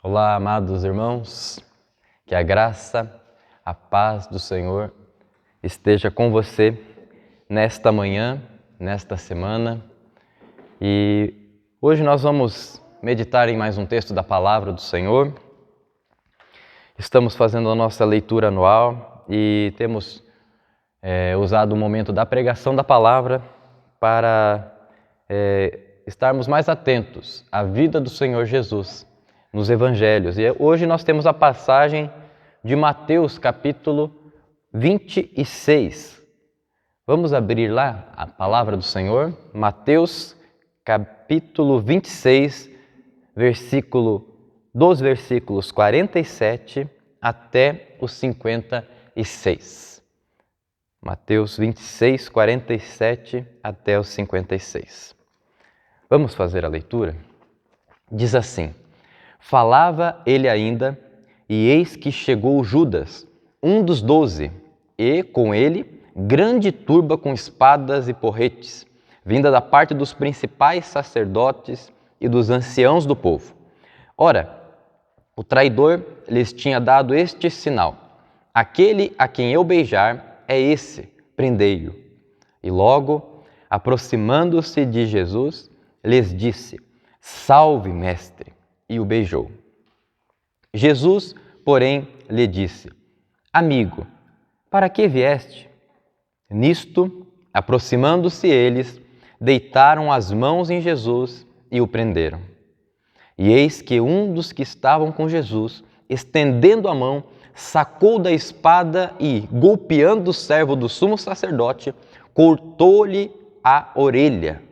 Olá, amados irmãos, que a graça, a paz do Senhor esteja com você nesta manhã, nesta semana. E hoje nós vamos meditar em mais um texto da Palavra do Senhor. Estamos fazendo a nossa leitura anual e temos usado o momento da pregação da Palavra para estarmos mais atentos à vida do Senhor Jesus nos Evangelhos. E hoje nós temos a passagem de Mateus, capítulo 26. Vamos abrir lá a palavra do Senhor, Mateus, capítulo 26, dos versículos 47 até os 56. Mateus 26, 47 até os 56. Vamos fazer a leitura? Diz assim: Falava ele ainda, e eis que chegou Judas, um dos 12, e, com ele, grande turba com espadas e porretes, vinda da parte dos principais sacerdotes e dos anciãos do povo. Ora, o traidor lhes tinha dado este sinal: aquele a quem eu beijar é esse, prendei-o. E logo, aproximando-se de Jesus, lhes disse: Salve, mestre! E o beijou. Jesus, porém, lhe disse: Amigo, para que vieste? Nisto, aproximando-se eles, deitaram as mãos em Jesus e o prenderam. E eis que um dos que estavam com Jesus, estendendo a mão, sacou da espada e, golpeando o servo do sumo sacerdote, cortou-lhe a orelha.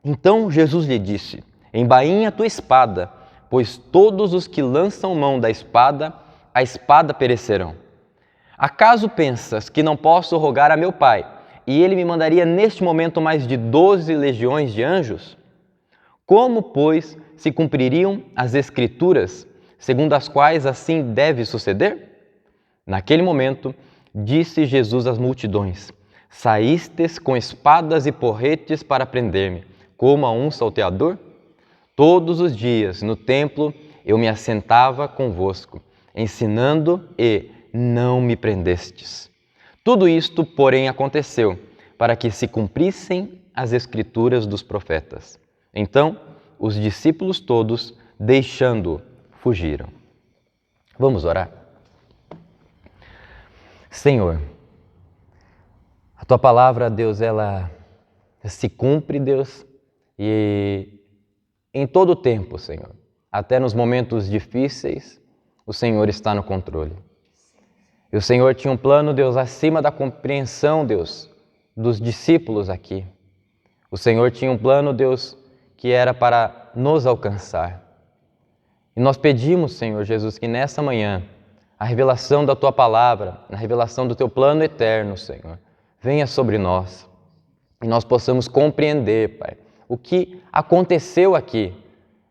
Então Jesus lhe disse: Embainha a tua espada, pois todos os que lançam mão da espada, a espada perecerão. Acaso pensas que não posso rogar a meu Pai, e ele me mandaria neste momento mais de 12 legiões de anjos? Como, pois, se cumpririam as Escrituras, segundo as quais assim deve suceder? Naquele momento, disse Jesus às multidões: Saístes com espadas e porretes para prender-me, como a um salteador? Todos os dias, no templo, eu me assentava convosco, ensinando e não me prendestes. Tudo isto, porém, aconteceu para que se cumprissem as Escrituras dos profetas. Então, os discípulos todos, deixando-o, fugiram. Vamos orar? Senhor, a Tua palavra, Deus, ela se cumpre, Deus, e em todo o tempo, Senhor, até nos momentos difíceis, o Senhor está no controle. E o Senhor tinha um plano, Deus, acima da compreensão, Deus, dos discípulos aqui. O Senhor tinha um plano, Deus, que era para nos alcançar. E nós pedimos, Senhor Jesus, que nessa manhã, a revelação da Tua palavra, a revelação do Teu plano eterno, Senhor, venha sobre nós. E nós possamos compreender, Pai, o que aconteceu aqui,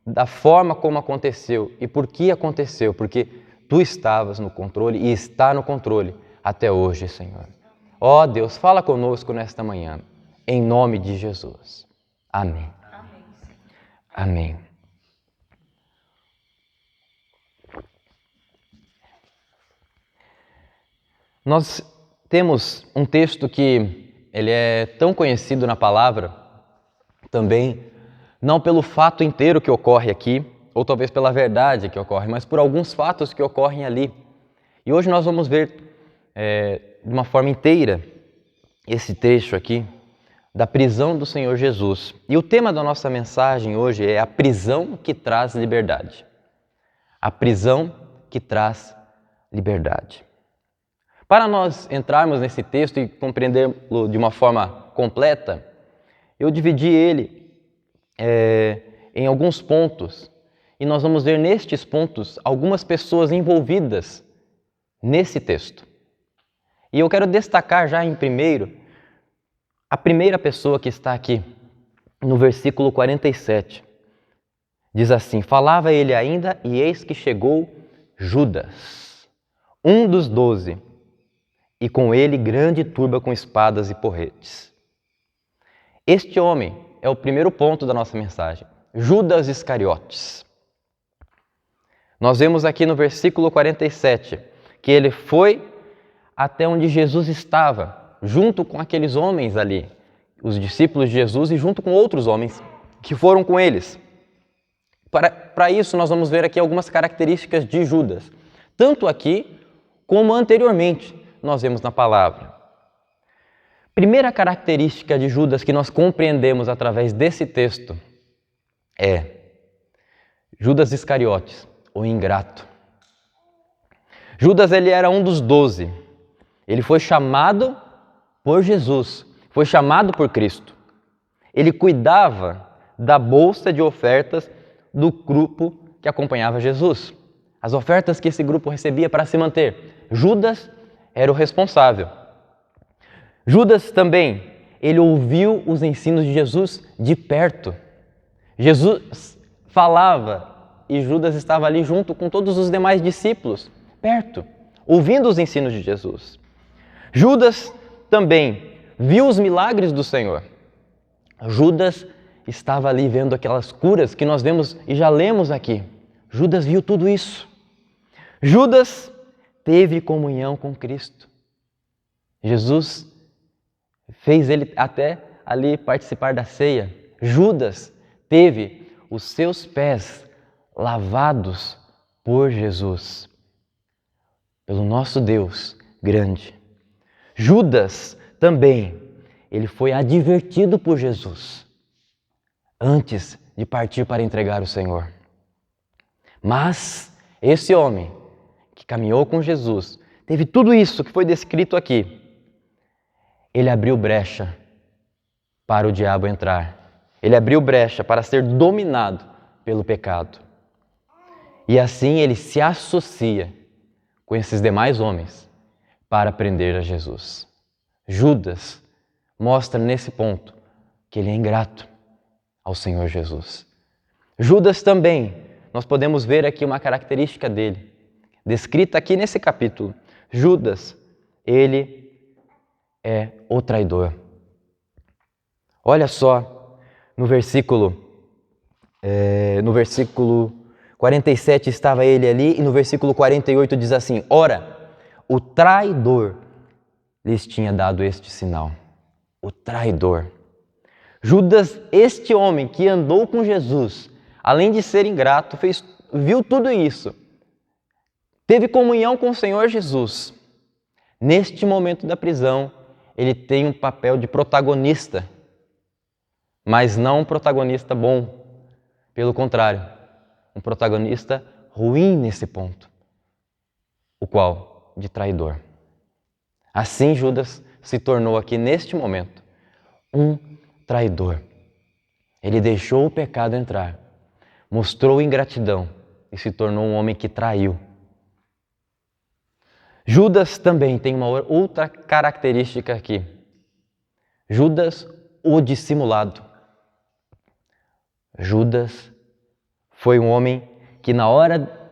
da forma como aconteceu e por que aconteceu, porque Tu estavas no controle e está no controle até hoje, Senhor. Ó Deus, fala conosco nesta manhã, em nome de Jesus. Amém. Amém. Nós temos um texto que ele é tão conhecido na palavra, também, não pelo fato inteiro que ocorre aqui, ou talvez pela verdade que ocorre, mas por alguns fatos que ocorrem ali. E hoje nós vamos ver de uma forma inteira esse trecho aqui da prisão do Senhor Jesus. E o tema da nossa mensagem hoje é a prisão que traz liberdade. A prisão que traz liberdade. Para nós entrarmos nesse texto e compreendê-lo de uma forma completa, eu dividi ele em alguns pontos e nós vamos ver nestes pontos algumas pessoas envolvidas nesse texto. E eu quero destacar já em primeiro a primeira pessoa que está aqui no versículo 47. Diz assim: Falava ele ainda e eis que chegou Judas, um dos 12, e com ele grande turba com espadas e porretes. Este homem é o primeiro ponto da nossa mensagem. Judas Iscariotes. Nós vemos aqui no versículo 47 que ele foi até onde Jesus estava, junto com aqueles homens ali, os discípulos de Jesus e junto com outros homens que foram com eles. Para isso, nós vamos ver aqui algumas características de Judas, tanto aqui como anteriormente nós vemos na palavra. Primeira característica de Judas que nós compreendemos através desse texto é Judas Iscariotes, o ingrato. Judas, ele era um dos 12. Ele foi chamado por Jesus, foi chamado por Cristo. Ele cuidava da bolsa de ofertas do grupo que acompanhava Jesus. As ofertas que esse grupo recebia para se manter. Judas era o responsável. Judas também, ele ouviu os ensinos de Jesus de perto. Jesus falava e Judas estava ali junto com todos os demais discípulos, perto, ouvindo os ensinos de Jesus. Judas também viu os milagres do Senhor. Judas estava ali vendo aquelas curas que nós vemos e já lemos aqui. Judas viu tudo isso. Judas teve comunhão com Cristo. Jesus fez ele até ali participar da ceia. Judas teve os seus pés lavados por Jesus, pelo nosso Deus grande. Judas também, ele foi advertido por Jesus antes de partir para entregar o Senhor. Mas esse homem que caminhou com Jesus, teve tudo isso que foi descrito aqui. Ele abriu brecha para o diabo entrar. Ele abriu brecha para ser dominado pelo pecado. E assim ele se associa com esses demais homens para prender a Jesus. Judas mostra nesse ponto que ele é ingrato ao Senhor Jesus. Judas também, nós podemos ver aqui uma característica dele, descrita aqui nesse capítulo. Judas, ele é o traidor. Olha só, no versículo 47 estava ele ali, e no versículo 48 diz assim: ora, o traidor lhes tinha dado este sinal. O traidor. Judas, este homem que andou com Jesus, além de ser ingrato, viu tudo isso. Teve comunhão com o Senhor Jesus. Neste momento da prisão, ele tem um papel de protagonista, mas não um protagonista bom. Pelo contrário, um protagonista ruim nesse ponto, o qual? De traidor. Assim Judas se tornou aqui neste momento um traidor. Ele deixou o pecado entrar, mostrou ingratidão e se tornou um homem que traiu. Judas também tem uma outra característica aqui. Judas, o dissimulado. Judas foi um homem que na hora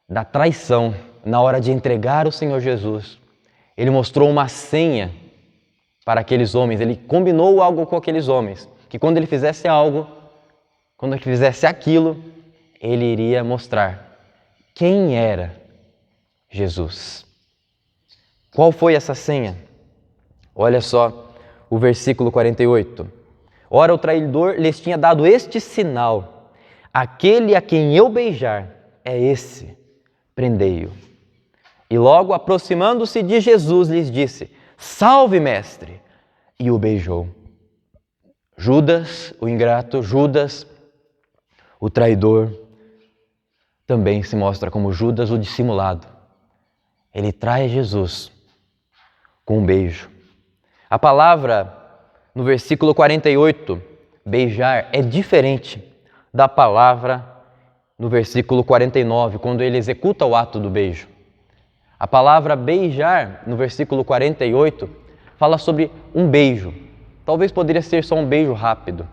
da traição, na hora de entregar o Senhor Jesus, ele mostrou uma senha para aqueles homens, ele combinou algo com aqueles homens, que quando ele fizesse algo, quando ele fizesse aquilo, ele iria mostrar quem era Jesus. Qual foi essa senha? Olha só o versículo 48. Ora, o traidor lhes tinha dado este sinal: aquele a quem eu beijar é esse, prendei-o. E logo aproximando-se de Jesus, lhes disse: salve, mestre! E o beijou. Judas, o ingrato, Judas, o traidor, também se mostra como Judas, o dissimulado. Ele trai Jesus com um beijo. A palavra no versículo 48, beijar, é diferente da palavra no versículo 49, quando ele executa o ato do beijo. A palavra beijar, no versículo 48, fala sobre um beijo. Talvez poderia ser só um beijo rápido.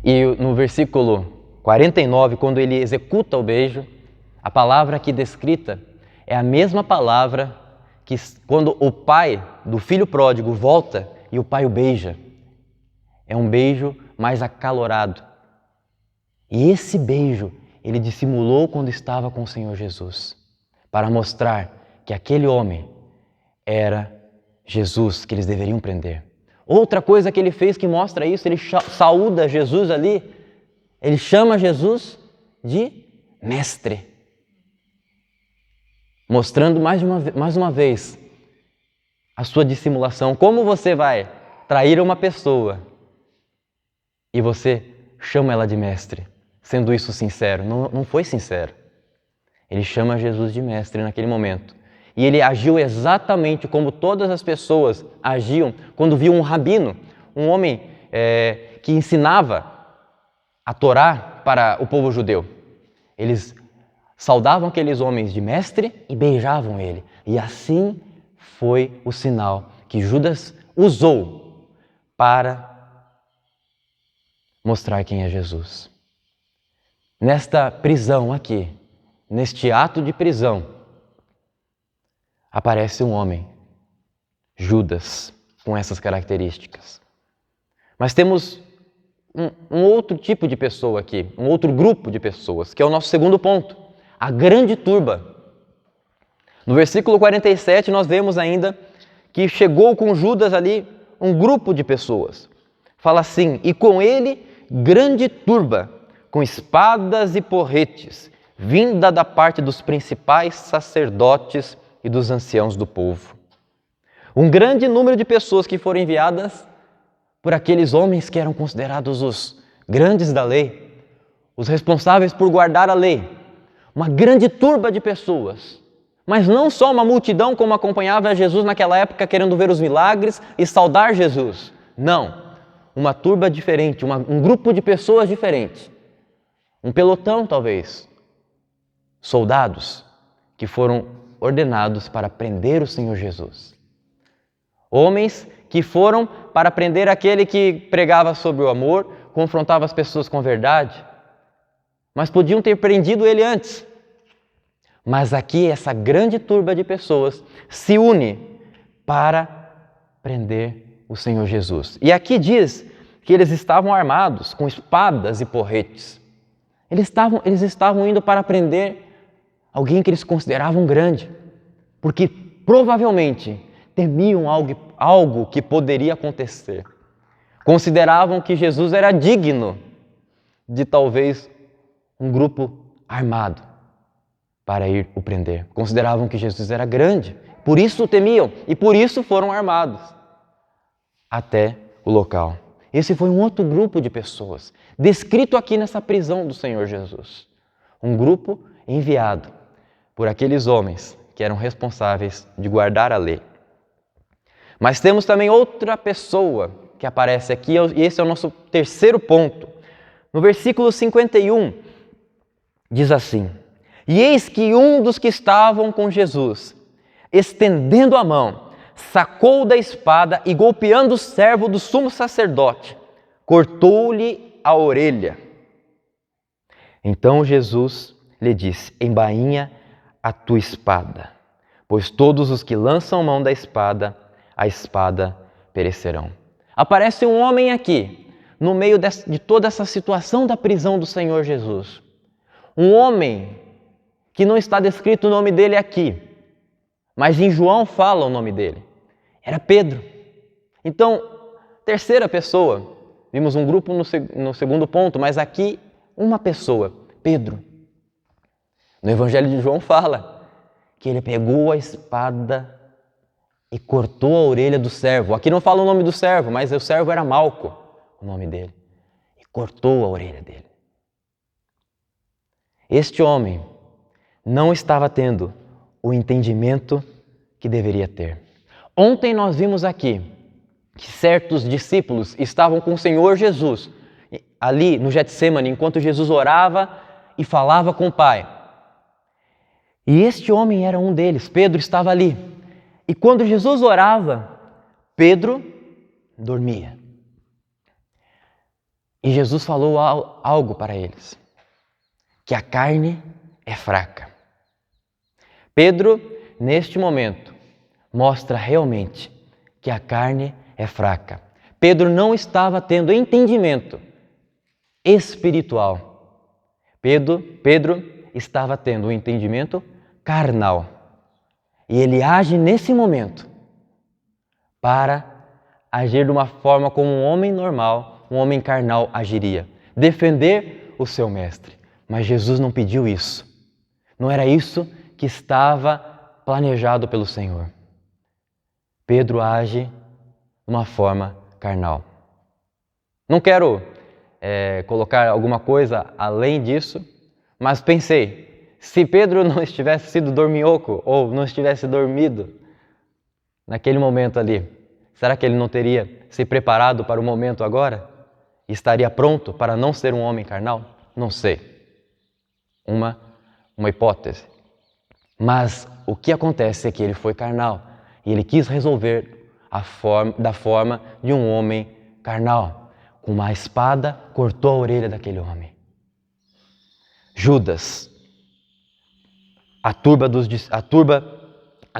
E no versículo 49, quando ele executa o beijo, a palavra aqui descrita é a mesma palavra que quando o pai do filho pródigo volta e o pai o beija. É um beijo mais acalorado. E esse beijo, ele dissimulou quando estava com o Senhor Jesus, para mostrar que aquele homem era Jesus que eles deveriam prender. Outra coisa que ele fez que mostra isso, ele saúda Jesus ali, ele chama Jesus de mestre, mostrando mais uma vez a sua dissimulação. Como você vai trair uma pessoa e você chama ela de mestre, sendo isso sincero? Não foi sincero. Ele chama Jesus de mestre naquele momento. E ele agiu exatamente como todas as pessoas agiam quando viam um rabino, um homem que ensinava a Torá para o povo judeu. Eles saudavam aqueles homens de mestre e beijavam ele. E assim foi o sinal que Judas usou para mostrar quem é Jesus. Nesta prisão aqui, neste ato de prisão, aparece um homem, Judas, com essas características. Mas temos um outro tipo de pessoa aqui, um outro grupo de pessoas, que é o nosso segundo ponto, a grande turba. No versículo 47 nós vemos ainda que chegou com Judas ali um grupo de pessoas. Fala assim, e com ele grande turba, com espadas e porretes, vinda da parte dos principais sacerdotes e dos anciãos do povo. Um grande número de pessoas que foram enviadas por aqueles homens que eram considerados os grandes da lei, os responsáveis por guardar a lei. Uma grande turba de pessoas, mas não só uma multidão como acompanhava Jesus naquela época querendo ver os milagres e saudar Jesus. Não, uma turba diferente, um grupo de pessoas diferente. Um pelotão talvez, soldados que foram ordenados para prender o Senhor Jesus. Homens que foram para prender aquele que pregava sobre o amor, confrontava as pessoas com a verdade, mas podiam ter prendido ele antes. Mas aqui essa grande turba de pessoas se une para prender o Senhor Jesus. E aqui diz que eles estavam armados com espadas e porretes. Eles estavam indo para prender alguém que eles consideravam grande, porque provavelmente temiam algo que poderia acontecer. Consideravam que Jesus era digno de talvez um grupo armado para ir o prender. Consideravam que Jesus era grande, por isso o temiam e por isso foram armados até o local. Esse foi um outro grupo de pessoas, descrito aqui nessa prisão do Senhor Jesus. Um grupo enviado por aqueles homens que eram responsáveis de guardar a lei. Mas temos também outra pessoa que aparece aqui, e esse é o nosso terceiro ponto. No versículo 51, diz assim, e eis que um dos que estavam com Jesus, estendendo a mão, sacou da espada e golpeando o servo do sumo sacerdote, cortou-lhe a orelha. Então Jesus lhe disse, embainha a tua espada, pois todos os que lançam mão da espada, a espada perecerão. Aparece um homem aqui, no meio de toda essa situação da prisão do Senhor Jesus. Um homem que não está descrito o nome dele aqui, mas em João fala o nome dele. Era Pedro. Então, terceira pessoa, vimos um grupo no segundo ponto, mas aqui uma pessoa, Pedro. No Evangelho de João fala que ele pegou a espada e cortou a orelha do servo. Aqui não fala o nome do servo, mas o servo era Malco, o nome dele. E cortou a orelha dele. Este homem não estava tendo o entendimento que deveria ter. Ontem nós vimos aqui que certos discípulos estavam com o Senhor Jesus, ali no Getsêmani, enquanto Jesus orava e falava com o Pai. E este homem era um deles, Pedro estava ali. E quando Jesus orava, Pedro dormia. E Jesus falou algo para eles, que a carne é fraca. Pedro, neste momento, mostra realmente que a carne é fraca. Pedro não estava tendo entendimento espiritual Pedro estava tendo um entendimento carnal. E ele age nesse momento para agir de uma forma como um homem normal, um homem carnal agiria. Defender o seu mestre. Mas Jesus não pediu isso. Não era isso que estava planejado pelo Senhor. Pedro age de uma forma carnal. Não quero colocar alguma coisa além disso, mas pensei, se Pedro não tivesse sido dorminhoco ou não tivesse dormido naquele momento ali, será que ele não teria se preparado para o momento agora? Estaria pronto para não ser um homem carnal? Não sei. Uma hipótese. Mas o que acontece é que ele foi carnal e ele quis resolver da forma de um homem carnal. Com uma espada, cortou a orelha daquele homem. Judas, a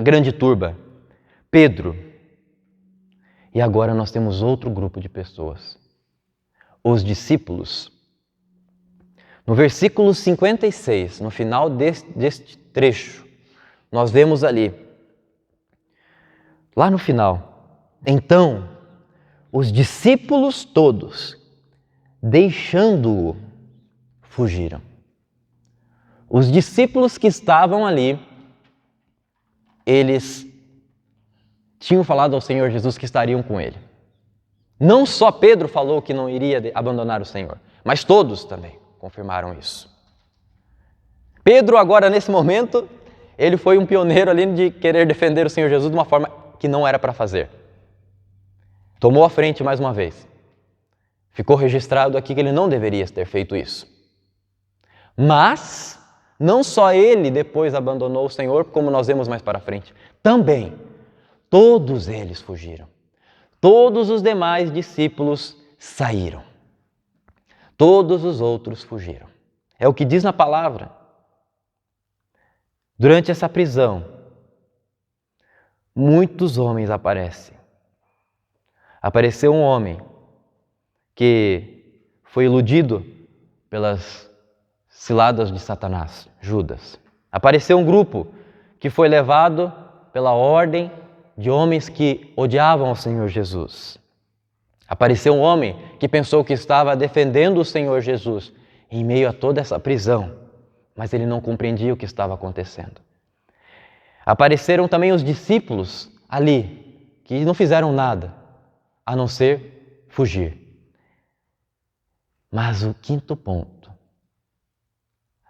grande turba, Pedro. E agora nós temos outro grupo de pessoas, os discípulos. No versículo 56, no final deste trecho, nós vemos ali, lá no final, então, os discípulos todos, deixando-o, fugiram. Os discípulos que estavam ali, eles tinham falado ao Senhor Jesus que estariam com ele. Não só Pedro falou que não iria abandonar o Senhor, mas todos também confirmaram isso. Pedro agora, nesse momento, ele foi um pioneiro ali de querer defender o Senhor Jesus de uma forma que não era para fazer. Tomou a frente mais uma vez. Ficou registrado aqui que ele não deveria ter feito isso. Mas não só ele depois abandonou o Senhor, como nós vemos mais para frente. Também, todos eles fugiram. Todos os demais discípulos saíram. Todos os outros fugiram. É o que diz na palavra. Durante essa prisão, muitos homens aparecem. Apareceu um homem que foi iludido pelas ciladas de Satanás, Judas. Apareceu um grupo que foi levado pela ordem de homens que odiavam o Senhor Jesus. Apareceu um homem que pensou que estava defendendo o Senhor Jesus em meio a toda essa prisão, mas ele não compreendia o que estava acontecendo. Apareceram também os discípulos ali, que não fizeram nada, a não ser fugir. Mas o quinto ponto,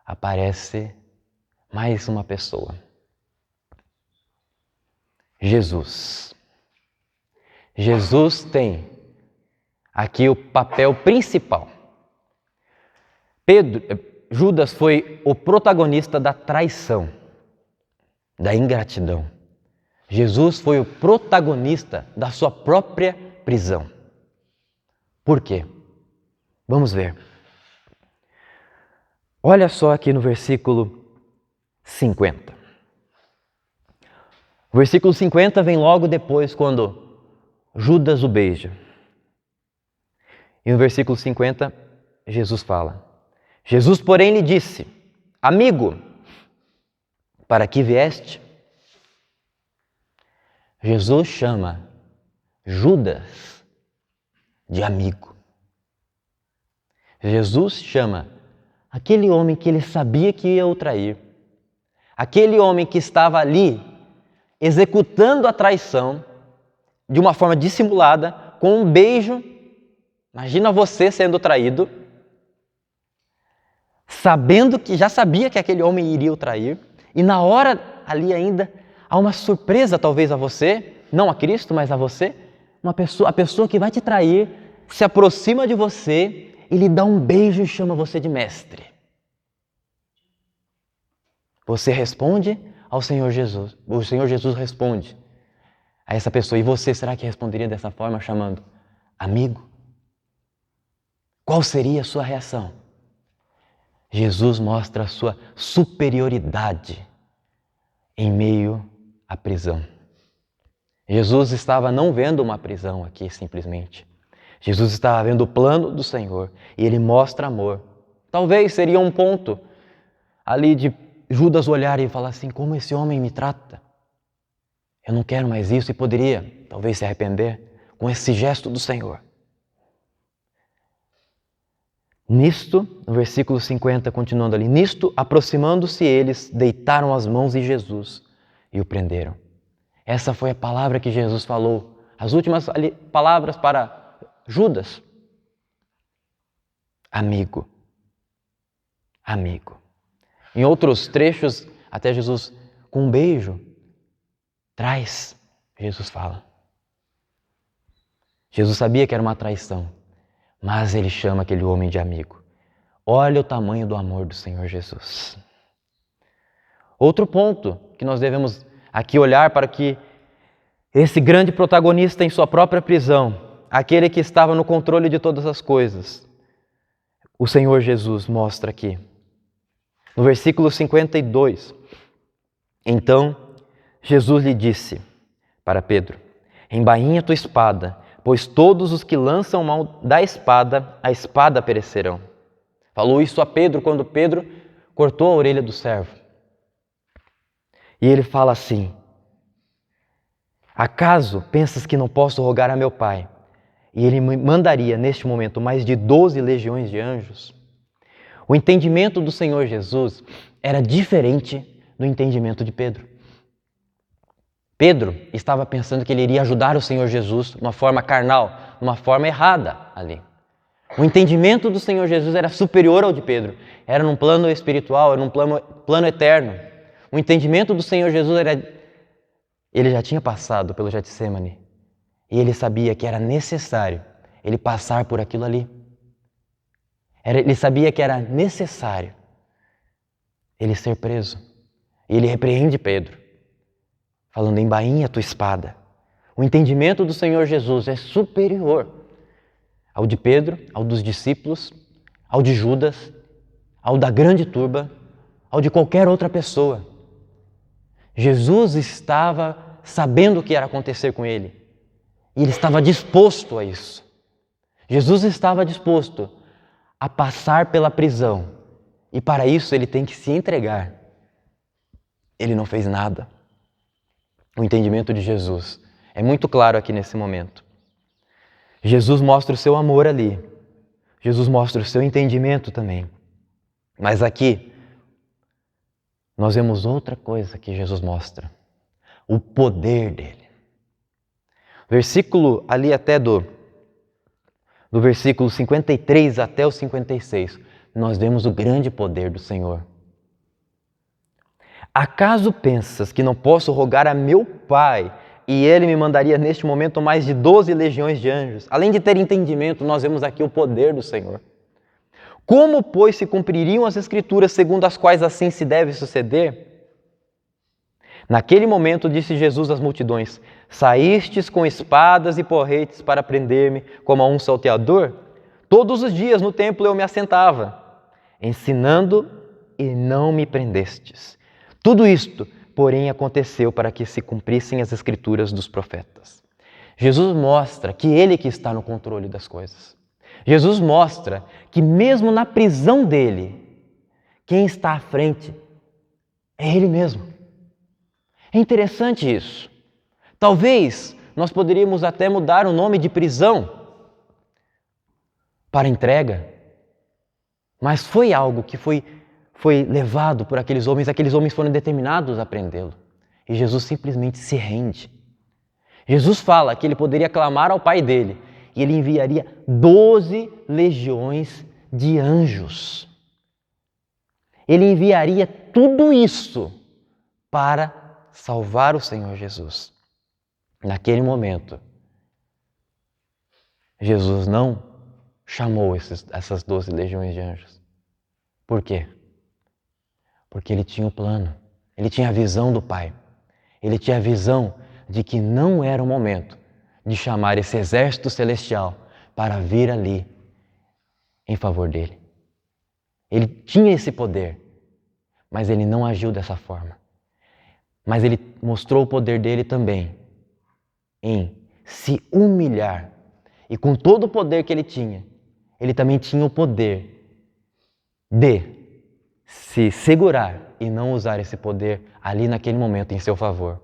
aparece mais uma pessoa. Jesus. Jesus tem aqui o papel principal. Judas foi o protagonista da traição, da ingratidão. Jesus foi o protagonista da sua própria prisão. Por quê? Vamos ver. Olha só aqui no versículo 50. O versículo 50 vem logo depois, quando Judas o beija. E no versículo 50, Jesus fala: Jesus, porém, lhe disse: Amigo, para que vieste? Jesus chama Judas de amigo. Jesus chama aquele homem que ele sabia que ia o trair, aquele homem que estava ali executando a traição de uma forma dissimulada, com um beijo. Imagina você sendo traído, sabendo que já sabia que aquele homem iria o trair, e na hora ali ainda há uma surpresa talvez a você, não a Cristo, mas a você, a pessoa que vai te trair se aproxima de você e lhe dá um beijo e chama você de mestre. Você responde ao Senhor Jesus. O Senhor Jesus responde a essa pessoa. E você, será que responderia dessa forma, chamando amigo? Qual seria a sua reação? Jesus mostra a sua superioridade em meio à prisão. Jesus estava não vendo uma prisão aqui simplesmente. Jesus estava vendo o plano do Senhor e Ele mostra amor. Talvez seria um ponto ali de Judas olhar e falar assim: como esse homem me trata? Eu não quero mais isso, e poderia talvez se arrepender com esse gesto do Senhor. Nisto, no versículo 50, continuando ali, nisto, aproximando-se eles, deitaram as mãos em Jesus e o prenderam. Essa foi a palavra que Jesus falou, as últimas palavras para Judas. Amigo. Amigo. Em outros trechos, até Jesus, com um beijo, traz, Jesus fala. Jesus sabia que era uma traição, mas ele chama aquele homem de amigo. Olha o tamanho do amor do Senhor Jesus. Outro ponto que nós devemos aqui olhar para que esse grande protagonista em sua própria prisão, aquele que estava no controle de todas as coisas, o Senhor Jesus mostra aqui. No versículo 52, então Jesus lhe disse para Pedro: embainha tua espada, pois todos os que lançam mão da espada, a espada perecerão. Falou isso a Pedro quando Pedro cortou a orelha do servo. E ele fala assim: acaso pensas que não posso rogar a meu Pai, e ele me mandaria neste momento mais de 12 legiões de anjos? O entendimento do Senhor Jesus era diferente do entendimento de Pedro. Pedro estava pensando que ele iria ajudar o Senhor Jesus de uma forma carnal, de uma forma errada ali. O entendimento do Senhor Jesus era superior ao de Pedro. Era num plano espiritual, era num plano eterno. O entendimento do Senhor Jesus era... Ele já tinha passado pelo Getsêmani. E ele sabia que era necessário ele passar por aquilo ali. Ele sabia que era necessário ele ser preso. E ele repreende Pedro, falando: embainha a tua espada. O entendimento do Senhor Jesus é superior ao de Pedro, ao dos discípulos, ao de Judas, ao da grande turba, ao de qualquer outra pessoa. Jesus estava sabendo o que ia acontecer com ele e ele estava disposto a isso. Jesus estava disposto a passar pela prisão e para isso ele tem que se entregar. Ele não fez nada. O entendimento de Jesus é muito claro aqui nesse momento. Jesus mostra o seu amor ali. Jesus mostra o seu entendimento também. Mas aqui, nós vemos outra coisa que Jesus mostra. O poder dele. Versículo ali até do versículo 53 até o 56, nós vemos o grande poder do Senhor. Acaso pensas que não posso rogar a meu Pai e Ele me mandaria neste momento mais de 12 legiões de anjos? Além de ter entendimento, nós vemos aqui o poder do Senhor. Como, pois, se cumpririam as Escrituras segundo as quais assim se deve suceder? Naquele momento disse Jesus às multidões: saístes com espadas e porretes para prender-me como a um salteador? Todos os dias no templo eu me assentava, ensinando, e não me prendestes. Tudo isto, porém, aconteceu para que se cumprissem as Escrituras dos profetas. Jesus mostra que Ele que está no controle das coisas. Jesus mostra que mesmo na prisão dele, quem está à frente é Ele mesmo. É interessante isso. Talvez nós poderíamos até mudar o nome de prisão para entrega, mas foi algo que foi levado por aqueles homens foram determinados a prendê-lo. E Jesus simplesmente se rende. Jesus fala que ele poderia clamar ao Pai dele e ele enviaria 12 legiões de anjos. Ele enviaria tudo isso para salvar o Senhor Jesus. Naquele momento, Jesus não chamou essas 12 legiões de anjos. Por quê? Porque ele tinha o plano, ele tinha a visão do Pai. Ele tinha a visão de que não era o momento de chamar esse exército celestial para vir ali em favor dele. Ele tinha esse poder, mas ele não agiu dessa forma. Mas ele mostrou o poder dele também em se humilhar. E com todo o poder que ele tinha, ele também tinha o poder de se segurar e não usar esse poder ali naquele momento em seu favor.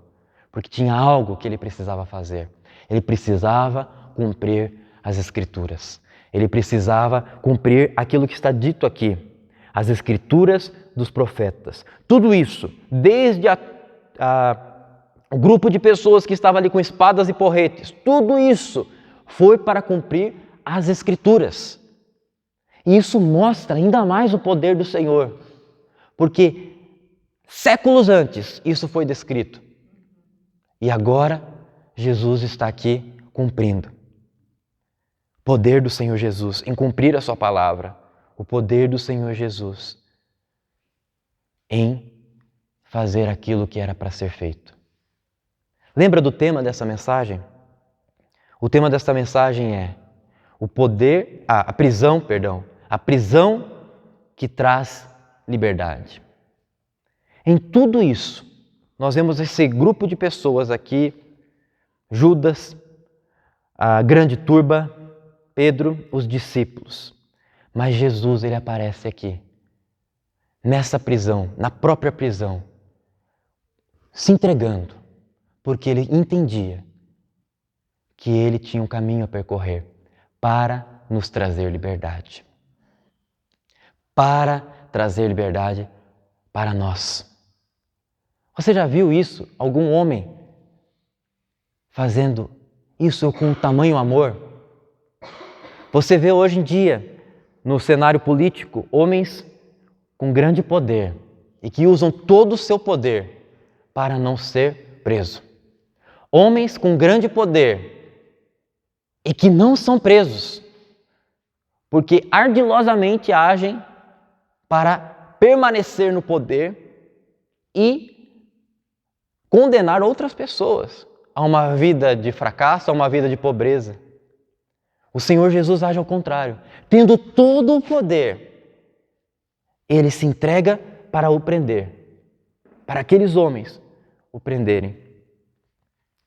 Porque tinha algo que ele precisava fazer. Ele precisava cumprir as Escrituras. Ele precisava cumprir aquilo que está dito aqui. As Escrituras dos profetas. Tudo isso, desde o grupo de pessoas que estava ali com espadas e porretes, tudo isso foi para cumprir as Escrituras. E isso mostra ainda mais o poder do Senhor, porque séculos antes isso foi descrito. E agora Jesus está aqui cumprindo. O poder do Senhor Jesus em cumprir a sua palavra. O poder do Senhor Jesus em fazer aquilo que era para ser feito. Lembra do tema dessa mensagem? O tema desta mensagem é a prisão que traz liberdade. Em tudo isso, nós vemos esse grupo de pessoas aqui, Judas, a grande turba, Pedro, os discípulos. Mas Jesus, ele aparece aqui, nessa prisão, na própria prisão, se entregando, porque ele entendia que ele tinha um caminho a percorrer para nos trazer liberdade. Para trazer liberdade para nós. Você já viu isso? Algum homem fazendo isso com tamanho amor? Você vê hoje em dia, no cenário político, homens com grande poder e que usam todo o seu poder para não ser preso. Homens com grande poder e que não são presos, porque ardilosamente agem para permanecer no poder e condenar outras pessoas a uma vida de fracasso, a uma vida de pobreza. O Senhor Jesus age ao contrário. Tendo todo o poder, Ele se entrega para o prender, para aqueles homens o prenderem.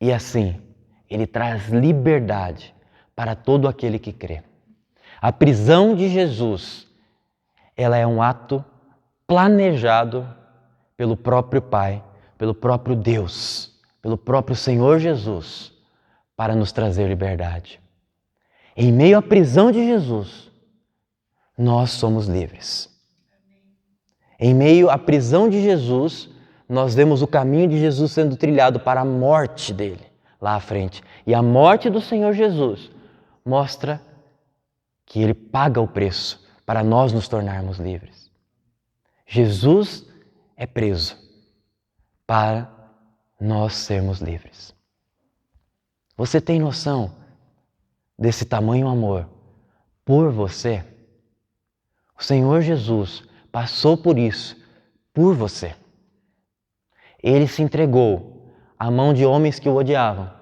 E assim, Ele traz liberdade para todo aquele que crê. A prisão de Jesus, ela é um ato planejado pelo próprio Pai, pelo próprio Deus, pelo próprio Senhor Jesus, para nos trazer liberdade. Em meio à prisão de Jesus, nós somos livres. Em meio à prisão de Jesus, nós vemos o caminho de Jesus sendo trilhado para a morte dele, lá à frente. E a morte do Senhor Jesus mostra que ele paga o preço para nós nos tornarmos livres. Jesus é preso para nós sermos livres. Você tem noção desse tamanho amor por você? O Senhor Jesus passou por isso, por você. Ele se entregou à mão de homens que o odiavam,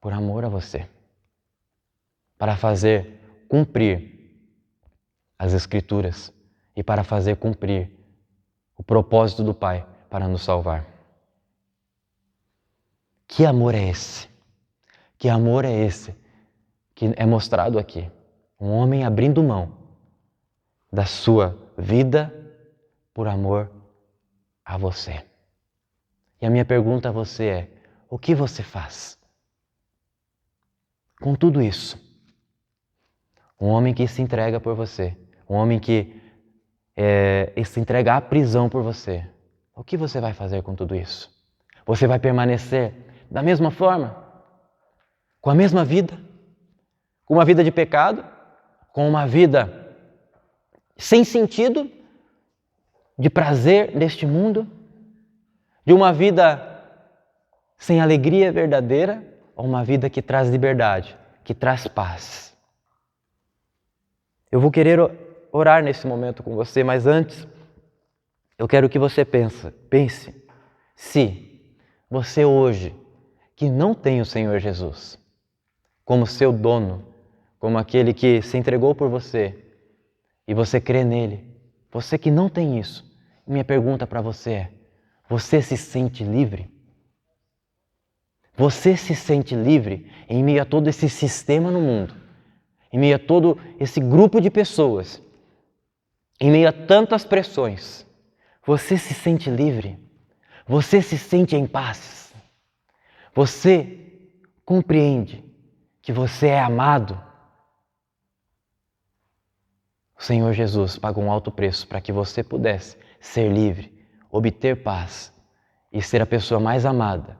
por amor a você, para fazer cumprir as Escrituras e para fazer cumprir o propósito do Pai para nos salvar. Que amor é esse? Que amor é esse que é mostrado aqui? Um homem abrindo mão da sua vida por amor a você. E a minha pergunta a você é: o que você faz com tudo isso? Um homem que se entrega por você, um homem que se entrega à prisão por você. O que você vai fazer com tudo isso? Você vai permanecer da mesma forma? Com a mesma vida? Com uma vida de pecado? Com uma vida sem sentido? De prazer deste mundo? De uma vida sem alegria verdadeira? Ou uma vida que traz liberdade, que traz paz? Eu vou querer orar nesse momento com você, mas antes eu quero que você pense se você hoje, que não tem o Senhor Jesus como seu dono, como aquele que se entregou por você e você crê nele, você que não tem isso, minha pergunta para você é: você se sente livre? Você se sente livre em meio a todo esse sistema no mundo, em meio a todo esse grupo de pessoas Em meio a tantas pressões, você se sente livre, você se sente em paz, você compreende que você é amado. O Senhor Jesus pagou um alto preço para que você pudesse ser livre, obter paz e ser a pessoa mais amada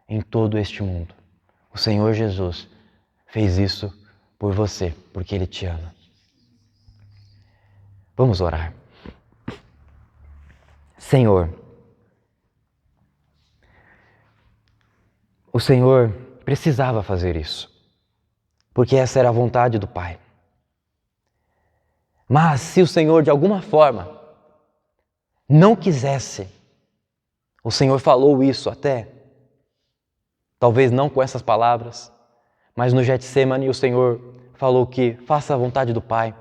em todo este mundo. O Senhor Jesus fez isso por você, porque Ele te ama. Vamos orar. Senhor, o Senhor precisava fazer isso, porque essa era a vontade do Pai. Mas se o Senhor de alguma forma não quisesse, o Senhor falou isso até, talvez não com essas palavras, mas no Getsemane o Senhor falou que faça a vontade do Pai,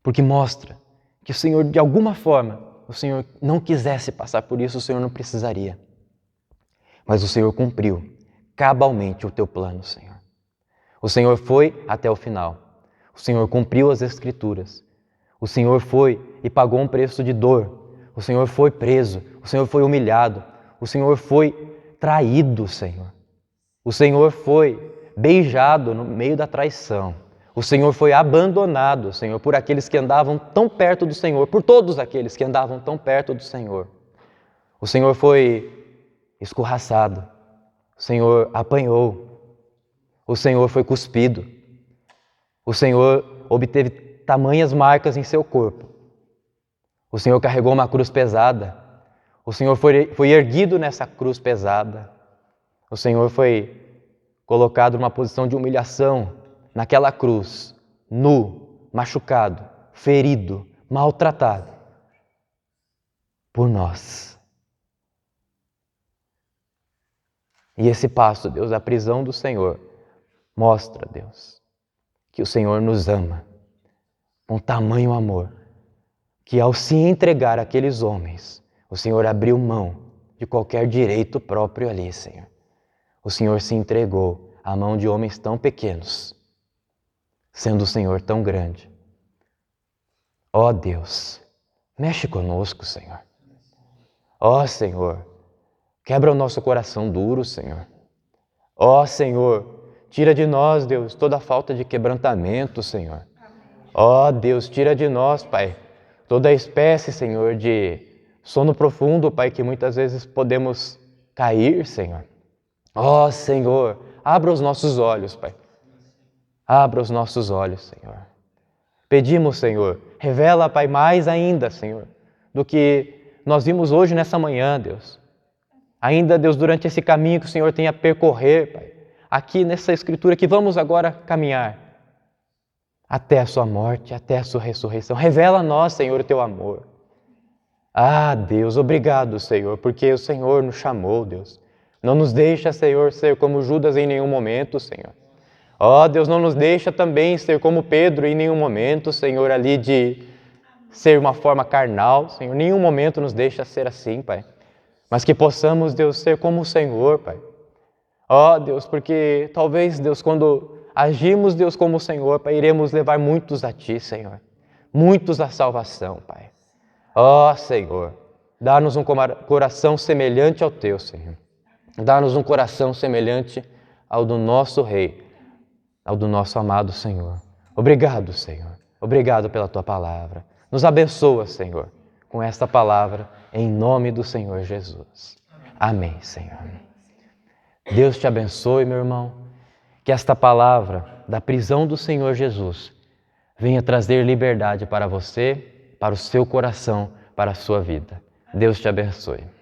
porque mostra que o Senhor de alguma forma, o Senhor não quisesse passar por isso, o Senhor não precisaria. Mas o Senhor cumpriu cabalmente o teu plano, Senhor. O Senhor foi até o final. O Senhor cumpriu as Escrituras. O Senhor foi e pagou um preço de dor. O Senhor foi preso. O Senhor foi humilhado. O Senhor foi traído, Senhor. O Senhor foi beijado no meio da traição. O Senhor foi abandonado, Senhor, por aqueles que andavam tão perto do Senhor, por todos aqueles que andavam tão perto do Senhor. O Senhor foi escorraçado. O Senhor apanhou. O Senhor foi cuspido. O Senhor obteve tamanhas marcas em seu corpo. O Senhor carregou uma cruz pesada. O Senhor foi erguido nessa cruz pesada. O Senhor foi colocado numa posição de humilhação naquela cruz, nu, machucado, ferido, maltratado por nós. E esse passo, Deus, da prisão do Senhor, mostra, Deus, que o Senhor nos ama com tamanho amor, que ao se entregar àqueles homens, o Senhor abriu mão de qualquer direito próprio ali, Senhor. O Senhor se entregou à mão de homens tão pequenos, sendo o Senhor tão grande. Ó Deus, mexe conosco, Senhor. Ó Senhor, quebra o nosso coração duro, Senhor. Ó Senhor, tira de nós, Deus, toda a falta de quebrantamento, Senhor. Ó Deus, tira de nós, Pai, toda a espécie, Senhor, de sono profundo, Pai, que muitas vezes podemos cair, Senhor. Ó Senhor, abra os nossos olhos, Pai. Abra os nossos olhos, Senhor. Pedimos, Senhor, revela, Pai, mais ainda, Senhor, do que nós vimos hoje nessa manhã, Deus. Ainda, Deus, durante esse caminho que o Senhor tem a percorrer, Pai, aqui nessa Escritura que vamos agora caminhar até a sua morte, até a sua ressurreição. Revela a nós, Senhor, o teu amor. Ah, Deus, obrigado, Senhor, porque o Senhor nos chamou, Deus. Não nos deixa, Senhor, ser como Judas em nenhum momento, Senhor. Ó, Deus, não nos deixa também ser como Pedro em nenhum momento, Senhor, ali de ser uma forma carnal, Senhor. Em nenhum momento nos deixa ser assim, Pai. Mas que possamos, Deus, ser como o Senhor, Pai. Ó, Deus, porque talvez, Deus, quando agimos, Deus, como o Senhor, Pai, iremos levar muitos a Ti, Senhor. Muitos à salvação, Pai. Ó, Senhor, dá-nos um coração semelhante ao Teu, Senhor. Dá-nos um coração semelhante ao do nosso Rei, ao do nosso amado Senhor. Obrigado, Senhor. Obrigado pela Tua palavra. Nos abençoa, Senhor, com esta palavra, em nome do Senhor Jesus. Amém, Senhor. Deus te abençoe, meu irmão. Que esta palavra da prisão do Senhor Jesus venha trazer liberdade para você, para o seu coração, para a sua vida. Deus te abençoe.